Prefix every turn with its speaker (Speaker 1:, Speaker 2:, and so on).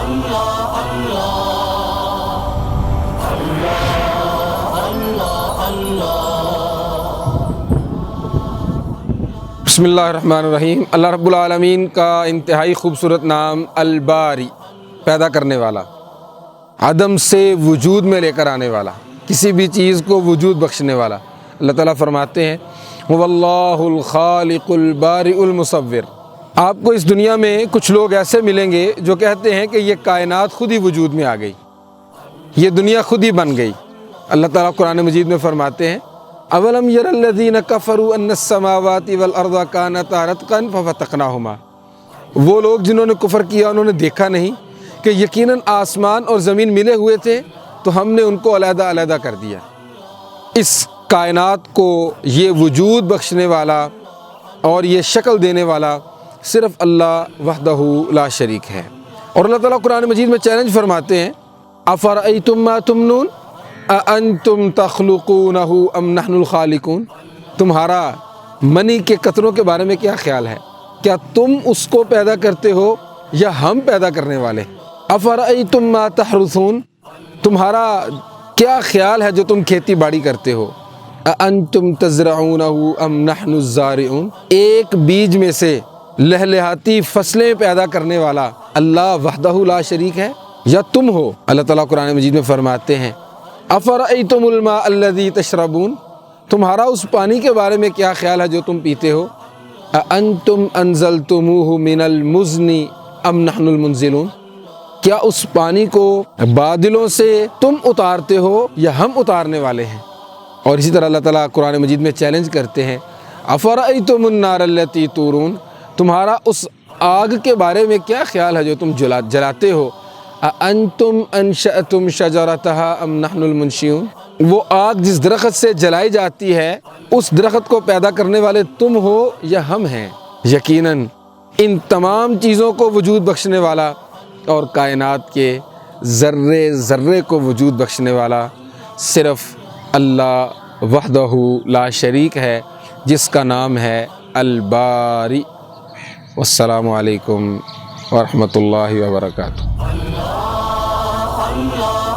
Speaker 1: بسم اللہ الرحمن الرحیم۔ اللہ رب العالمین کا انتہائی خوبصورت نام الباری، پیدا کرنے والا، عدم سے وجود میں لے کر آنے والا، کسی بھی چیز کو وجود بخشنے والا۔ اللہ تعالیٰ فرماتے ہیں واللہ الخالق البارئ المصور۔ آپ کو اس دنیا میں کچھ لوگ ایسے ملیں گے جو کہتے ہیں کہ یہ کائنات خود ہی وجود میں آ گئی، یہ دنیا خود ہی بن گئی۔ اللہ تعالیٰ قرآن مجید میں فرماتے ہیں اولم یر الذین کفروا ان السماوات والارض کانتا رتقا ففتقناہما۔ وہ لوگ جنہوں نے کفر کیا انہوں نے دیکھا نہیں کہ یقیناً آسمان اور زمین ملے ہوئے تھے تو ہم نے ان کو علیحدہ علیحدہ کر دیا۔ اس کائنات کو یہ وجود بخشنے والا اور یہ شکل دینے والا صرف اللہ وحدہ لا شریک ہے۔ اور اللہ تعالیٰ قرآن مجید میں چیلنج فرماتے ہیں افرأیتم ما تمنون اانتم تخلقونہ ام نحن الخالقون۔ تمہارا منی کے قطروں کے بارے میں کیا خیال ہے؟ کیا تم اس کو پیدا کرتے ہو یا ہم پیدا کرنے والے؟ افرأیتم ما تحرثون، تمہارا کیا خیال ہے جو تم کھیتی باڑی کرتے ہو؟ اانتم تزرعونہ ام نحن الزارعون، ایک بیج میں سے لہلہاتی فصلیں پیدا کرنے والا اللہ وحدہ لا شریک ہے یا تم ہو؟ اللہ تعالیٰ قرآن مجید میں فرماتے ہیں افرأیتم الماء الذی تشربون، تمہارا اس پانی کے بارے میں کیا خیال ہے جو تم پیتے ہو؟ اانتم انزلتموہ من المزن ام نحن المنزلون، کیا اس پانی کو بادلوں سے تم اتارتے ہو یا ہم اتارنے والے ہیں؟ اور اسی طرح اللہ تعالیٰ قرآن مجید میں چیلنج کرتے ہیں افرأیتم النار التی تورون، تمہارا اس آگ کے بارے میں کیا خیال ہے جو تم جلاتے ہو؟ اانتم انشأتم شجرتها ام نحن المنشئون، وہ آگ جس درخت سے جلائی جاتی ہے اس درخت کو پیدا کرنے والے تم ہو یا ہم ہیں؟ یقیناً ان تمام چیزوں کو وجود بخشنے والا اور کائنات کے ذرے ذرے کو وجود بخشنے والا صرف اللہ وحدہ لا شریک ہے، جس کا نام ہے الباری۔ والسلام علیکم ورحمۃ اللہ وبرکاتہ۔
Speaker 2: اللہ